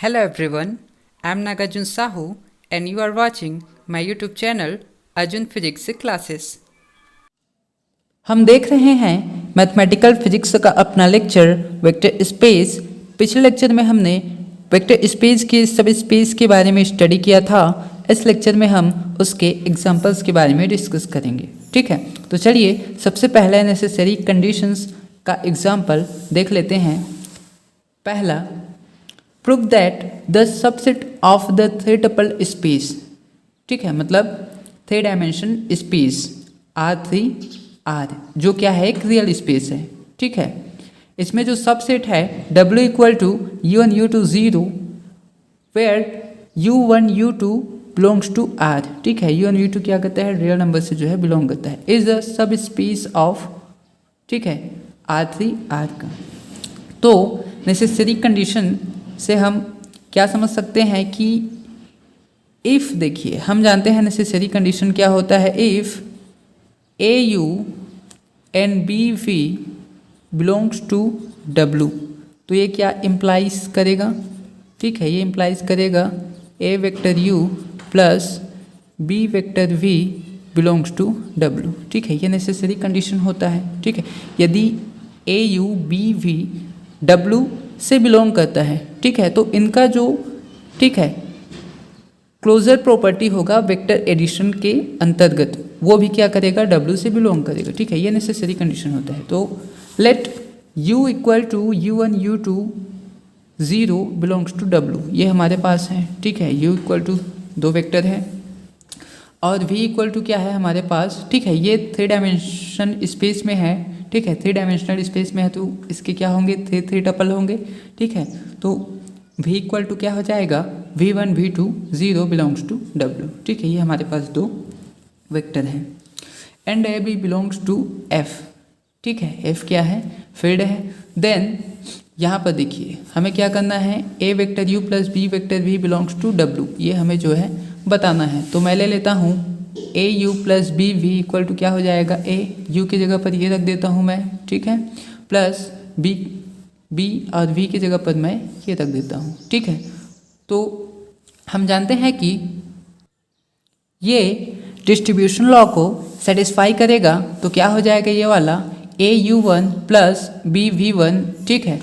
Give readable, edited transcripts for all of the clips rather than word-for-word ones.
Hello everyone, I am Nagarjun Sahu and you are watching my YouTube channel Arjun Physics Classes. हम देख रहे हैं mathematical physics का अपना लेक्चर वेक्टर स्पेस। पिछले लेक्चर में हमने वेक्टर स्पेस की सब स्पेस के बारे में स्टडी किया था। इस लेक्चर में हम उसके एग्जांपल्स के बारे में डिस्कस करेंगे। ठीक है, तो चलिए सबसे पहले नेसेसरी कंडीशंस का एग्जांपल देख लेते हैं। पहला, prove that the subset of the three tuple space. ठीक है, मतलब थ्री डायमेंशन स्पेस R3R जो क्या है एक रियल स्पेस है। ठीक है, इसमें जो सबसेट है W equal to U1 U2 0 where U1 U2 belongs to R। ठीक है, U1 U2 क्या करता है, रियल नंबर से जो है बिलोंग करता है, is the sub space of, ठीक है, R3R का। तो नेसेसरी कंडीशन से हम क्या समझ सकते हैं कि इफ़, देखिए हम जानते हैं नेसेसरी कंडीशन क्या होता है, if AU and BV belongs to W, तो ये क्या इम्प्लाइज करेगा, ठीक है, ये इम्प्लाइज करेगा A vector U plus B vector V belongs to W। ठीक है, ये नेसेसरी कंडीशन होता है। ठीक है, यदि AU BV W से बिलोंग करता है, ठीक है, तो इनका जो, ठीक है, क्लोजर प्रॉपर्टी होगा वेक्टर एडिशन के अंतर्गत, वो भी क्या करेगा, W से बिलोंग करेगा। ठीक है, ये नेसेसरी कंडीशन होता है। तो let U equal to U1 U2 0 belongs to W, ये हमारे पास है। ठीक है, U इक्वल टू दो वेक्टर है और V इक्वल टू क्या है हमारे पास, ठीक है, ये थ्री डायमेंशन स्पेस में है। ठीक है, थ्री डायमेंशनल स्पेस में है तो इसके क्या होंगे, थ्री टपल होंगे। ठीक है, तो V इक्वल टू क्या हो जाएगा, V1 V2 0 belongs to W। ठीक है, ये हमारे पास दो वेक्टर हैं। And AB belongs to F। ठीक है, F क्या है, फील्ड है। देन यहाँ पर देखिए हमें क्या करना है, A vector U plus B vector V belongs to W, ये हमें जो है बताना है। तो मैं ले लेता हूँ AU plus BV equal to क्या हो जाएगा, A U की जगह पर ये रख देता हूँ मैं, ठीक है, प्लस B और V की जगह पर मैं ये रख देता हूँ। ठीक है, तो हम जानते हैं कि ये डिस्ट्रीब्यूशन लॉ को सेटिस्फाई करेगा, तो क्या हो जाएगा ये वाला AU1 प्लस BV1, ठीक है,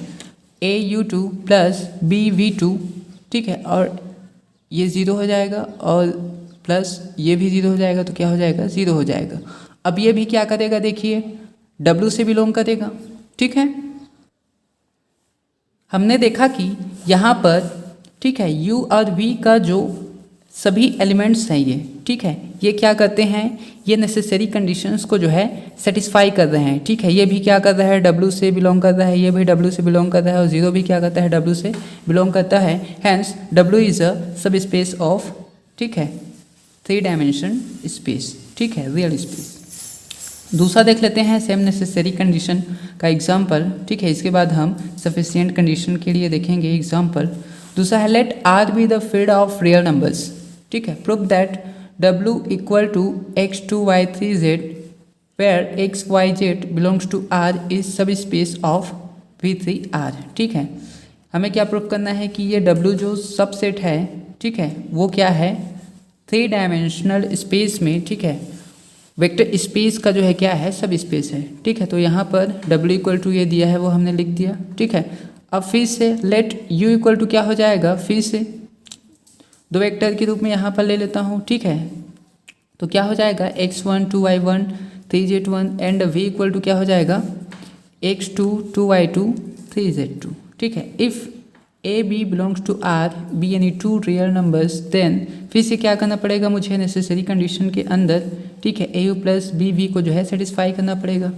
AU2 प्लस BV2, ठीक है, और ये ज़ीरो हो जाएगा और प्लस ये भी ज़ीरो हो जाएगा, तो क्या हो जाएगा, ज़ीरो हो जाएगा। अब ये भी क्या करेगा, देखिए W से बिलोंग करेगा। ठीक है, हमने देखा कि यहाँ पर, ठीक है, U और V का जो सभी एलिमेंट्स हैं ये, ठीक है, ये क्या करते हैं, ये नेसेसरी कंडीशंस को जो है सेटिस्फाई कर रहे हैं। ठीक है, ये भी क्या कर रहा है, W से बिलोंग कर रहा है, ये भी W से बिलोंग कर रहा है और जीरो भी क्या करता है, W से बिलोंग करता है। Hence W is a subspace of, ठीक है, थ्री डायमेंशन स्पेस, ठीक है, रियल स्पेस। दूसरा देख लेते हैं सेम नेसेसरी कंडीशन का एग्जाम्पल। ठीक है, इसके बाद हम सफिशिएंट कंडीशन के लिए देखेंगे एग्जाम्पल। दूसरा है let R be the field of real numbers. ठीक है, prove that W equal to x2y3z where xyz belongs to R is subspace of V3R। ठीक है, हमें क्या प्रूव करना है कि ये W जो सबसेट है, ठीक है, वो क्या है, थ्री डायमेंशनल स्पेस में, ठीक है, वेक्टर स्पेस का जो है क्या है, सब स्पेस है। ठीक है, तो यहाँ पर W इक्वल टू ये दिया है वो हमने लिख दिया। ठीक है, अब फिर से लेट U इक्वल टू क्या हो जाएगा, फिर से दो वेक्टर के रूप में यहाँ पर ले लेता हूँ। ठीक है, तो क्या हो जाएगा x1 2y1 3z1 and V equal to क्या हो जाएगा x2 2y2 3z2। ठीक है, if A B belongs to R B यानी टू रियल नंबर्स, देन फिर से क्या करना पड़ेगा मुझे नेसेसरी कंडीशन के अंदर, ठीक है, AU प्लस BV को जो है सेटिस्फाई करना पड़ेगा।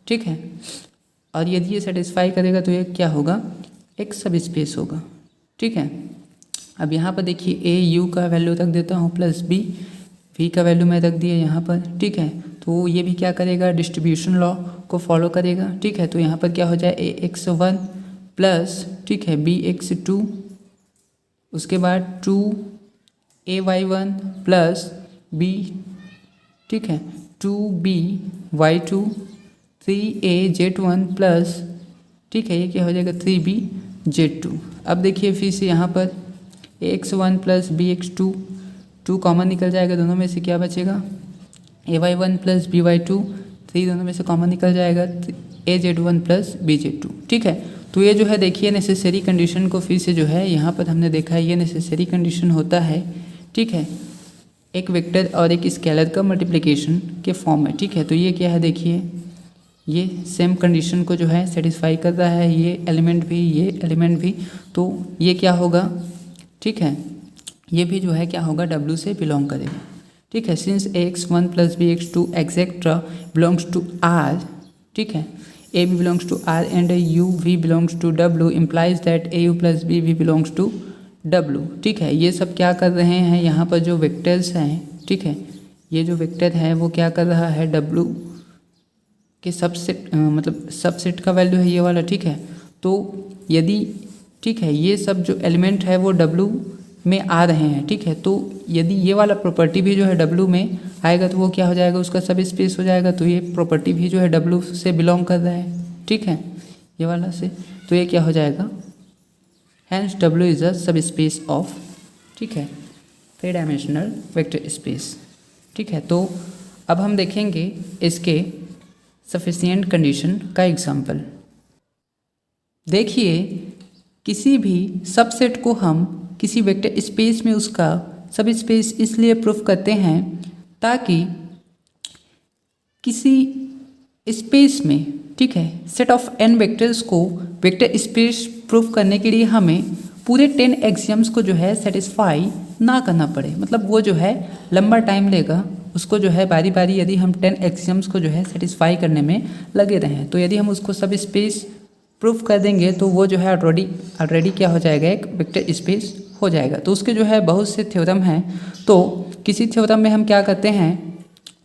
ठीक है, और यदि ये सेटिस्फाई करेगा तो ये क्या होगा, एक सब स्पेस होगा। ठीक है, अब यहाँ पर देखिए AU का वैल्यू रख देता हूँ प्लस B, V का वैल्यू मैं रख दिया यहाँ पर। ठीक है, तो ये भी क्या करेगा, डिस्ट्रीब्यूशन लॉ को फॉलो करेगा। ठीक है, तो यहाँ पर क्या हो जाए AX1 प्लस, ठीक है, BX2, उसके बाद 2AY1 प्लस B, ठीक है, 2BY2 3AZ1 प्लस, ठीक है, ये क्या हो जाएगा 3BZ2। अब देखिए फिर से यहाँ पर ax1 प्लस bx2, 2 कॉमन निकल जाएगा, दोनों में से क्या बचेगा, ay1 प्लस by2, 3 दोनों में से कॉमन निकल जाएगा, az1 प्लस bz2। ठीक है, तो ये जो है देखिए नेसेसरी कंडीशन को फिर से जो है यहाँ पर हमने देखा है, ये नेसेसरी कंडीशन होता है। ठीक है, एक वेक्टर और एक स्केलर का मल्टीप्लिकेशन के फॉर्म में। ठीक है, तो ये क्या है देखिए, ये सेम कंडीशन को जो है सेटिस्फाई कर रहा है, ये एलिमेंट भी, ये एलिमेंट भी, तो ये क्या होगा, ठीक है, ये भी जो है क्या होगा, W से बिलोंग करेगा। ठीक है, since ax1 plus bx2 etcetera belongs to R, ठीक है, a b belongs to R and u v belongs to W implies that au plus b v belongs to W। ठीक है, ये सब क्या कर रहे हैं, यहाँ पर जो वेक्टर्स हैं, ठीक है, ये जो वेक्टर है वो क्या कर रहा है, W के सबसेट, मतलब सबसेट का वैल्यू है ये वाला। ठीक है, तो यदि, ठीक है, ये सब जो एलिमेंट है वो W में आ रहे हैं। ठीक है, तो यदि ये वाला प्रॉपर्टी भी जो है W में आएगा तो वो क्या हो जाएगा, उसका सब स्पेस हो जाएगा। तो ये प्रॉपर्टी भी जो है W से बिलोंग कर रहा है। ठीक है, ये वाला से, तो ये क्या हो जाएगा, hence W is a subspace of, ठीक है, 3 डायमेंशनल वेक्टर स्पेस। ठीक है, तो अब हम देखेंगे इसके सफिशिएंट कंडीशन का एग्जाम्पल। देखिए, किसी भी सबसेट को हम किसी वेक्टर स्पेस में उसका सब स्पेस इसलिए प्रूफ करते हैं ताकि किसी स्पेस में, ठीक है, सेट ऑफ n वेक्टर्स को वेक्टर स्पेस प्रूफ करने के लिए हमें पूरे 10 एक्सियम्स को जो है सेटिस्फाई ना करना पड़े। मतलब वो जो है लंबा टाइम लेगा, उसको जो है बारी बारी यदि हम 10 एक्सियम्स को जो है सेटिस्फाई करने में लगे रहें, तो यदि हम उसको सब स्पेस प्रूफ कर देंगे तो वो जो है ऑलरेडी क्या हो जाएगा, एक वेक्टर स्पेस हो जाएगा। तो उसके जो है बहुत से थ्योरम हैं। तो किसी थ्योरम में हम क्या करते हैं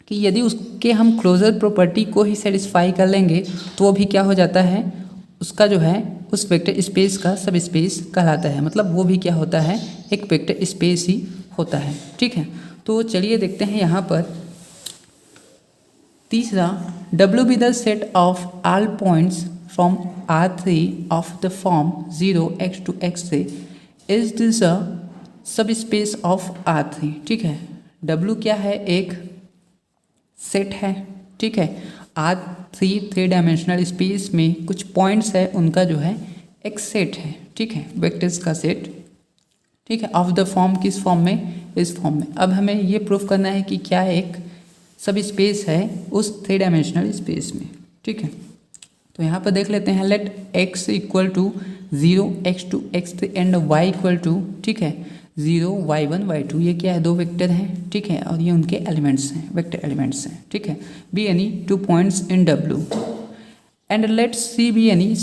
कि यदि उसके हम क्लोजर प्रॉपर्टी को ही सेटिस्फाई कर लेंगे तो वो भी क्या हो जाता है, उसका जो है उस वेक्टर स्पेस का सब स्पेस कहलाता है। मतलब वो भी क्या होता है, एक वेक्टर स्पेस ही होता है। ठीक है, तो चलिए देखते हैं यहाँ पर तीसरा, W be the set of all points from R3 of the form 0x to x3 is this a subspace of R3। ठीक है, W क्या है, एक सेट है। ठीक है, R3 3 डायमेंशनल स्पेस में कुछ पॉइंट्स है, उनका जो है एक सेट है। ठीक है, वेक्टर्स का सेट। ठीक है, ऑफ द फॉर्म, किस फॉर्म में, इस फॉर्म में। अब हमें ये प्रूफ करना है कि क्या एक सब स्पेस है उस 3 डायमेंशनल स्पेस में। ठीक है, तो यहाँ पर देख लेते हैं, let x equal to 0 x2 x3 and y equal to, ठीक है, 0 y1 y2, ये क्या है, 2 वेक्टर हैं। ठीक है, और ये उनके एलिमेंट्स हैं, वेक्टर एलिमेंट्स हैं। ठीक है, be any 2 points in W and let C be any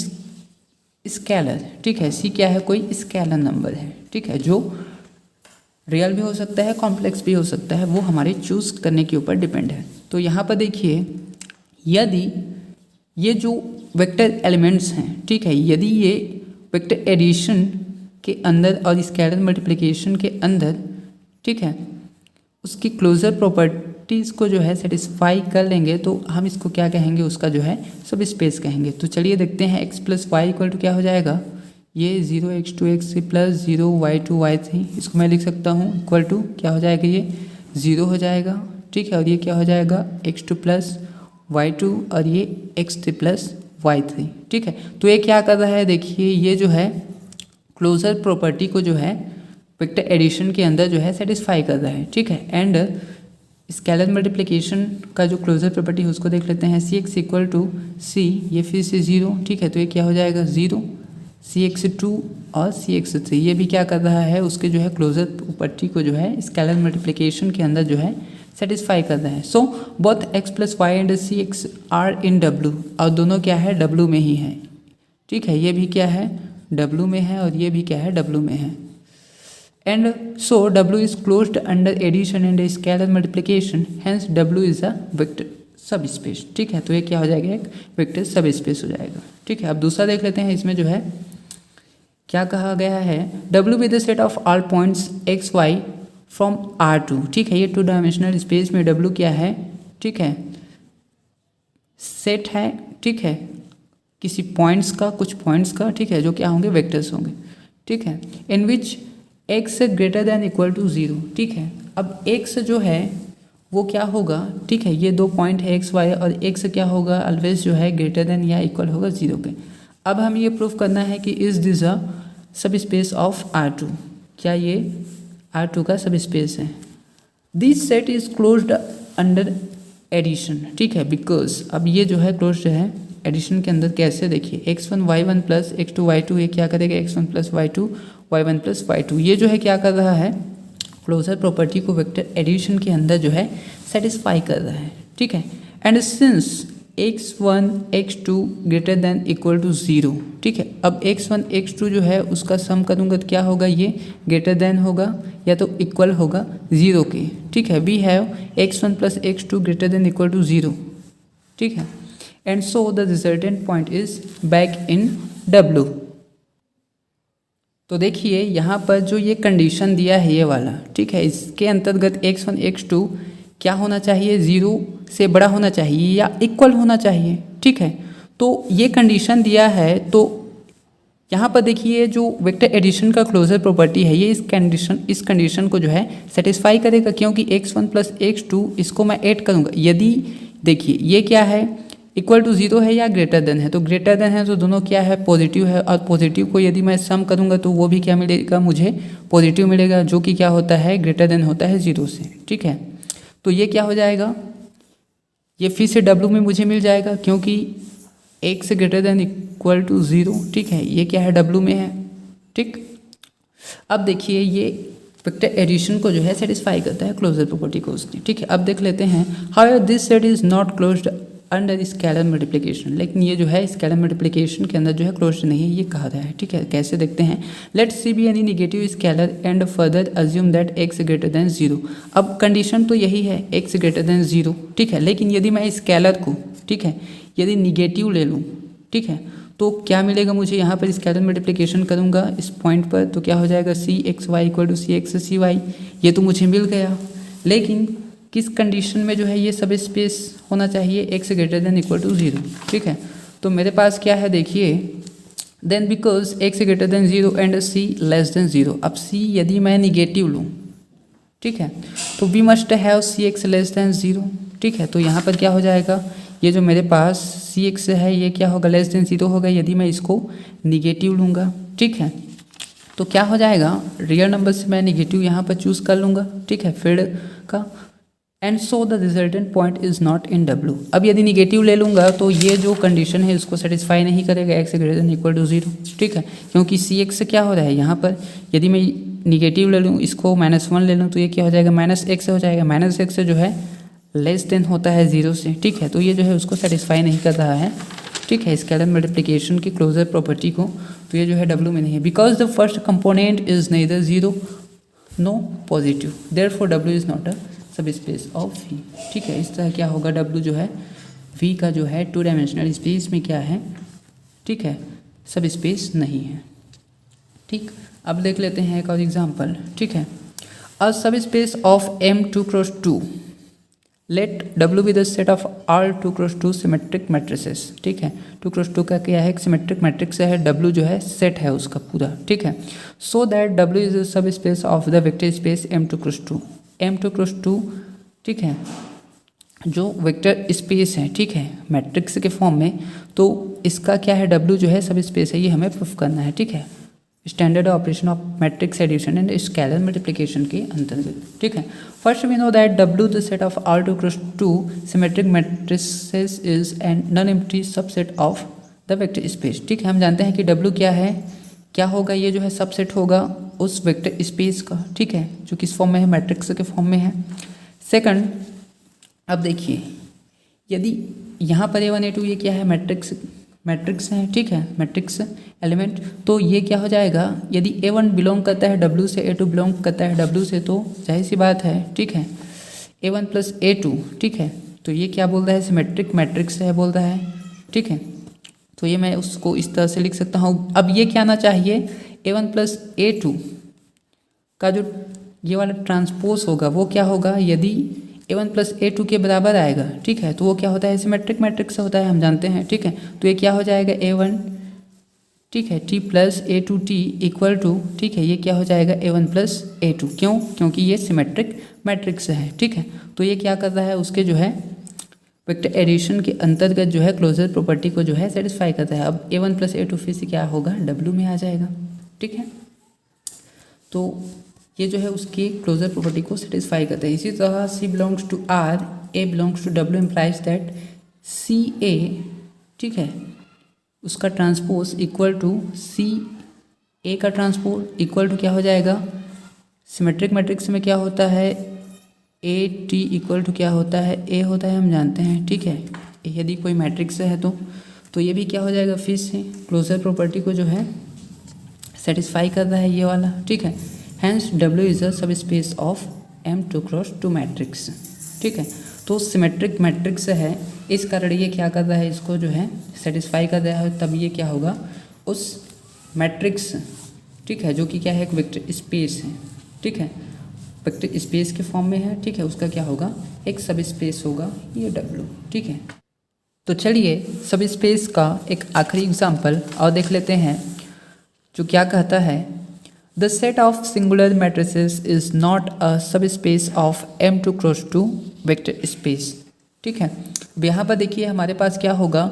scalar. ठीक है, C क्या है, कोई स्केलर नंबर है। ठीक है, जो रियल भी हो सकता है, कॉम्प्लेक्स भी हो सकता है, वो हमारे चूज़ करने के ऊपर डिपेंड है। तो यहाँ पर देखिए, यदि ये जो वेक्टर एलिमेंट्स हैं, ठीक है, यदि ये वेक्टर एडिशन के अंदर और स्केलर मल्टीप्लिकेशन के अंदर, ठीक है, उसकी क्लोजर प्रॉपर्टीज़ को जो है सेटिस्फाई कर लेंगे तो हम इसको क्या कहेंगे, उसका जो है सब स्पेस कहेंगे। तो चलिए देखते हैं, x plus y equal to क्या हो जाएगा, ये 0x2 x3 plus 0y2 y3, इसको मैं लिख सकता हूँ इक्वल टू क्या हो जाएगा, ये 0 हो जाएगा। ठीक है, और ये क्या हो जाएगा, x2 प्लस y2 और ये x3 प्लस y3। ठीक है, तो ये क्या कर रहा है, देखिए ये जो है क्लोजर प्रॉपर्टी को जो है वेक्टर एडिशन के अंदर जो है सेटिस्फाई कर रहा है। ठीक है, एंड स्केलर मल्टीप्लिकेशन का जो क्लोजर प्रॉपर्टी है उसको देख लेते हैं, cx इक्वल टू c, ये फिर से 0। ठीक है, तो ये क्या हो जाएगा, 0 cx2 और cx3, ये भी क्या कर रहा है, उसके जो है क्लोजर प्रॉपर्टी को जो है स्केलर मल्टीप्लिकेशन के अंदर जो है सेटिस्फाई कर रहा है। So both x plus y and cx are in W, और दोनों क्या है, W में ही है। ठीक है, ये भी क्या है, W में है, और ये भी क्या है, W में है। And so W is closed under addition and scalar multiplication, hence W is a vector subspace. ठीक है, तो ये क्या हो जाएगा, एक वेक्टर सब स्पेस हो जाएगा। ठीक है, अब दूसरा देख लेते हैं, इसमें जो है क्या कहा गया है, W with the set of all points x y from R2। ठीक है, ये 2 डायमेंशनल स्पेस में W क्या है, ठीक है, सेट है। ठीक है, किसी पॉइंट्स का, कुछ पॉइंट्स का, ठीक है, जो क्या होंगे, वेक्टर्स होंगे। ठीक है, in which x greater than equal to 0, ठीक है। अब x जो है वो क्या होगा, ठीक है, ये 2 पॉइंट है x y, और x क्या होगा ऑलवेज जो है ग्रेटर देन या इक्वल होगा 0 के। अब हम ये प्रूफ करना है कि is this a subspace of R2, क्या ये R2 का सब स्पेस है। This set is closed under addition, ठीक है, बिकॉज अब ये जो है क्लोज्ड है एडिशन के अंदर। कैसे, देखिए x1 y1 plus x2 y2, ये क्या करेगा x1 plus y2 y1 plus y2, ये जो है क्या कर रहा है, क्लोजर प्रॉपर्टी को वेक्टर एडिशन के अंदर जो है सेटिस्फाई कर रहा है, ठीक है। And since x1 x2 greater than equal to 0, ठीक है। अब x1 x2 जो है उसका सम करूँगा तो क्या होगा, ये ग्रेटर देन होगा या तो इक्वल होगा 0 के, ठीक है। We have x1 plus x2 greater than equal to 0, ठीक है। And so the resultant point is back in W। तो देखिए यहाँ पर जो ये कंडीशन दिया है ये वाला, ठीक है, इसके अंतर्गत x1 x2 क्या होना चाहिए, 0 से बड़ा होना चाहिए या इक्वल होना चाहिए, ठीक है। तो ये कंडीशन दिया है, तो यहाँ पर देखिए जो वेक्टर एडिशन का क्लोजर प्रॉपर्टी है ये इस कंडीशन को जो है सेटिस्फाई करेगा, क्योंकि x1 प्लस x2 इसको मैं ऐड करूँगा। यदि देखिए ये क्या है, इक्वल टू 0 है या ग्रेटर देन है, तो ग्रेटर देन है तो दोनों क्या है, पॉजिटिव है, और पॉजिटिव को यदि मैं सम करूँगा तो वो भी क्या मिलेगा, मुझे पॉजिटिव मिलेगा, जो कि क्या होता है, ग्रेटर देन होता है 0 से, ठीक है। तो ये क्या हो जाएगा, ये फिर से W में मुझे मिल जाएगा, क्योंकि x greater than equal to 0, ठीक है, ये क्या है W में है, ठीक। अब देखिए ये वेक्टर एडिशन को जो है सेटिस्फाई करता है क्लोजर प्रॉपर्टी को उसने, ठीक है। अब देख लेते हैं, however this set is not closed under scalar multiplication, लेकिन ये जो है स्केलर मल्टीप्लिकेशन के अंदर जो है क्लोज्ड नहीं है, ये कहा रहा है, ठीक है। कैसे देखते हैं, let c be any negative scalar and further assume that x greater than 0। अब कंडीशन तो यही है x ग्रेटर देन 0, ठीक है, लेकिन यदि मैं स्केलर को, ठीक है, यदि निगेटिव ले लूँ, ठीक है, तो क्या मिलेगा मुझे, यहाँ पर स्केलर मल्टीप्लिकेशन करूँगा इस पॉइंट पर, तो क्या हो जाएगा cxy इक्वल टू cx_cy, ये तो मुझे मिल गया। लेकिन किस कंडीशन में जो है ये सब स्पेस होना चाहिए, x greater than equal to 0, ठीक है। तो मेरे पास क्या है, देखिए, then because x greater than 0 and c less than 0। अब c यदि मैं निगेटिव लूँ, ठीक है, तो we must have cx less than 0, ठीक है। तो यहाँ पर क्या हो जाएगा, ये जो मेरे पास cx है ये क्या होगा, लेस देन 0 होगा, यदि मैं इसको निगेटिव लूँगा, ठीक है। तो क्या हो जाएगा, रियल नंबर से मैं निगेटिव यहाँ पर चूज़ कर लूँगा, ठीक है, फील्ड का। And so the resultant point is not in W। अब यदि निगेटिव ले लूँगा तो ये जो कंडीशन है इसको सेटिस्फाई नहीं करेगा, x greater than equal to 0, ठीक है, क्योंकि cx से क्या हो रहा है यहाँ पर, यदि मैं निगेटिव ले लूँ, इसको -1 ले लूँ, तो ये क्या हो जाएगा, -x हो जाएगा, -x जो है लेस देन होता है 0 से, ठीक है। तो ये जो है उसको सेटिस्फाई नहीं कर रहा है, ठीक है, स्केलर मल्टीप्लिकेशन की क्लोजर प्रॉपर्टी को, तो ये जो है W में नहीं है, because the first component is neither 0 no positive, therefore W इज not a subspace of V, ठीक है। इस तरह क्या होगा, W जो है V का जो है 2 डायमेंशनल स्पेस में क्या है, ठीक है, सब स्पेस नहीं है, ठीक। अब देख लेते हैं एक और एग्जांपल, ठीक है। A subspace of M2 cross 2, let W with the set of all 2 cross 2 symmetric matrices, ठीक है। 2 क्रॉस 2 का क्या है, एक सिमेट्रिक मैट्रिक्स है, W जो है सेट है उसका पूरा, ठीक है। So that W is the sub space of the vector space M2 cross 2, M2 cross 2, ठीक है, जो वेक्टर स्पेस है, ठीक है, मैट्रिक्स के फॉर्म में, तो इसका क्या है, W जो है सब स्पेस है, ये हमें प्रूफ करना है, ठीक है, standard operation of matrix addition and scalar multiplication के अंतर्गत, ठीक है। First we know that W the set of R2 cross 2 symmetric matrices is and non empty subset of the vector space, ठीक है। हम जानते हैं कि W क्या है, क्या होगा, ये जो है सबसेट होगा उस वेक्टर स्पेस का, ठीक है, जो किस फॉर्म में है, मैट्रिक्स के फॉर्म में है। सेकंड, अब देखिए यदि यहाँ पर A1 A2 ये क्या है, मैट्रिक्स है, ठीक है, मैट्रिक्स एलिमेंट, तो ये क्या हो जाएगा, यदि A1 बिलोंग करता है W से, A2 बिलोंग करता है W से, तो जाहिर सी बात है, ठीक है, A1 प्लस A2, ठीक है, तो ये क्या बोल रहा है, सिमेट्रिक मैट्रिक्स है बोल रहा है, ठीक है। तो ये मैं उसको इस तरह से लिख सकता हूँ। अब ये क्या आना चाहिए, A1 प्लस A2 का जो ये वाला ट्रांसपोज होगा वो क्या होगा, यदि A1 प्लस A2 के बराबर आएगा, ठीक है, तो वो क्या होता है, सिमेट्रिक मैट्रिक्स होता है, हम जानते हैं, ठीक है। तो ये क्या हो जाएगा, A1 ठीक है, T plus A2T equal to, ठीक है, ये क्या हो जाएगा A1 प्लस A2। क्यों? क्योंकि ये सिमेट्रिक मैट्रिक्स है। ठीक है, तो ये क्या कर रहा है, उसके जो है वेक्टर एडिशन के अंतर्गत जो है क्लोजर प्रॉपर्टी को जो है सेटिस्फाई करता है। अब A1 प्लस A2 फिर से क्या होगा, W में आ जाएगा। ठीक है, तो ये जो है उसकी क्लोजर प्रॉपर्टी को सेटिस्फाई करता है। इसी तरह C belongs to R, A belongs to W implies that CA, ठीक है, उसका ट्रांसपोज इक्वल टू CA का ट्रांसपोज इक्वल टू क्या हो जाएगा, सिमेट्रिक मैट्रिक्स में क्या होता है, AT इक्वल टू क्या होता है, A होता है, हम जानते हैं। ठीक है, यदि कोई मैट्रिक्स है तो ये भी क्या हो जाएगा, फिर से क्लोजर प्रॉपर्टी को जो है सेटिस्फाई कर रहा है ये वाला। ठीक है, hence W is a subspace of M2×2 matrix. ठीक है, तो सिमेट्रिक मैट्रिक्स है, इस कारण ये क्या कर रहा है, इसको जो है सेटिस्फाई कर रहा है। तब ये क्या होगा, उस मैट्रिक्स, ठीक है, जो कि क्या है, एक वेक्टर स्पेस है। ठीक है, वेक्टर स्पेस के फॉर्म में है। ठीक है, उसका क्या होगा, एक सब स्पेस होगा ये W। ठीक है, तो चलिए सब स्पेस का एक आखिरी एग्जाम्पल और देख लेते हैं, जो क्या कहता है, the set of singular matrices is not a subspace of M2×2 vector space. ठीक है, अब यहाँ पर देखिए हमारे पास क्या होगा,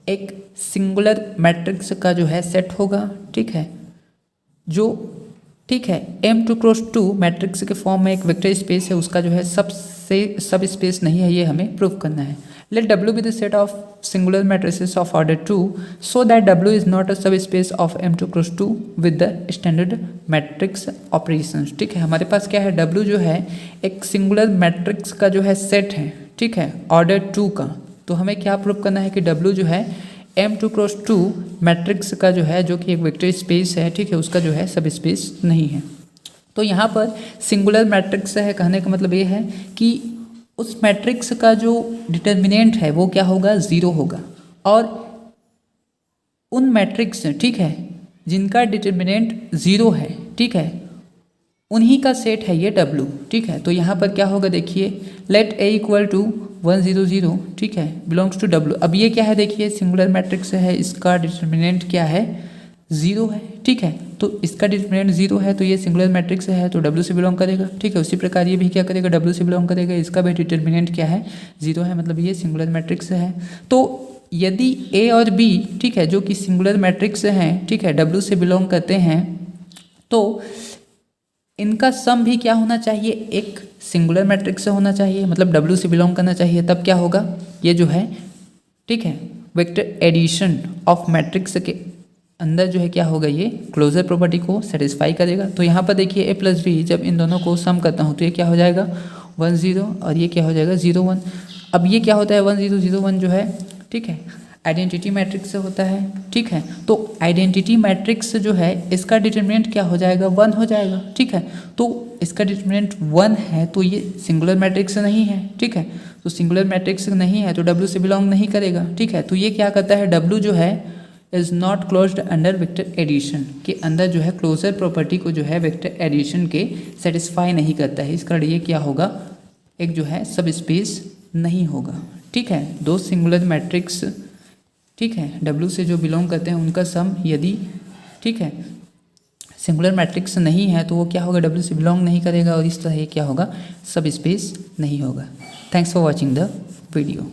एक सिंगुलर मैट्रिक्स का जो है सेट होगा। ठीक है, जो, ठीक है, M2×2 मैट्रिक्स के फॉर्म में एक वेक्टर स्पेस है, उसका जो है सबसे सब स्पेस नहीं है, ये हमें प्रूव करना है। Let W be the set of singular matrices of order 2 so that W is not a subspace of M2×2 with the standard matrix operations। ठीक है, हमारे पास क्या है, W जो है एक सिंगुलर मैट्रिक्स का जो है सेट है। ठीक है, ऑर्डर 2 का, तो हमें क्या प्रूव करना है कि W जो है M2×2 मैट्रिक्स का जो है, जो कि एक वेक्टर स्पेस है। ठीक है, उसका जो है सब स्पेस नहीं है। तो यहाँ पर सिंगुलर मैट्रिक्स है, कहने का मतलब ये है कि उस मैट्रिक्स का जो डिटर्मिनेंट है वो क्या होगा, 0 होगा, और उन मैट्रिक्स, ठीक है, जिनका डिटर्मिनेंट 0 है, ठीक है, उन्हीं का सेट है ये W। ठीक है, तो यहाँ पर क्या होगा, देखिए, लेट A इक्वल टू 1 0 0, ठीक है, बिलोंग्स टू W। अब ये क्या है, देखिए सिंगुलर मैट्रिक्स है, इसका डिटर्मिनेंट क्या है, 0 है। ठीक है, तो इसका डिटर्मिनेंट 0 है, तो ये सिंगुलर मैट्रिक्स है, तो W से बिलोंग करेगा। ठीक है, उसी प्रकार ये भी क्या करेगा, W से बिलोंग करेगा, इसका भी डिटर्मिनेंट क्या है, 0 है, मतलब ये सिंगुलर मैट्रिक्स है। तो यदि A और B, ठीक है, जो कि सिंगुलर मैट्रिक्स हैं, ठीक है, W से बिलोंग करते हैं, तो इनका सम भी क्या होना चाहिए, एक सिंगुलर मैट्रिक्स से होना चाहिए, मतलब W से बिलोंग करना चाहिए। तब क्या होगा, ये जो है, ठीक है, वेक्टर एडिशन ऑफ मैट्रिक्स के अंदर जो है क्या होगा, ये क्लोजर प्रॉपर्टी को सेटिस्फाई करेगा। तो यहाँ पर देखिए A प्लस B, जब इन दोनों को सम करता हूँ तो ये क्या हो जाएगा, 1 0, और ये क्या हो जाएगा, 0 1। अब ये क्या होता है, 1 0 0 1 जो है, ठीक है, आइडेंटिटी मैट्रिक्स से होता है। ठीक है, तो आइडेंटिटी मैट्रिक्स जो है, इसका डिटर्मिनेंट क्या हो जाएगा, 1 हो जाएगा। ठीक है, तो इसका डिटर्मिनेंट 1 है, तो ये सिंगुलर मैट्रिक्स नहीं है। ठीक है, तो सिंगुलर मैट्रिक्स नहीं है, तो W से बिलोंग नहीं करेगा। ठीक है, तो ये क्या करता है, W जो है is not closed under vector addition के अंदर जो है क्लोजर प्रॉपर्टी को जो है वेक्टर एडिशन के सेटिस्फाई नहीं करता है। इस कारण ये क्या होगा, एक जो है सब स्पेस नहीं होगा। ठीक है, दो सिंगुलर मैट्रिक्स, ठीक है, W से जो बिलोंग करते हैं उनका सम यदि, ठीक है, सिंगुलर मैट्रिक्स नहीं है तो वो क्या होगा, W से बिलोंग नहीं करेगा, और इस तरह ये क्या होगा, सब स्पेस नहीं होगा। Thanks for watching the video.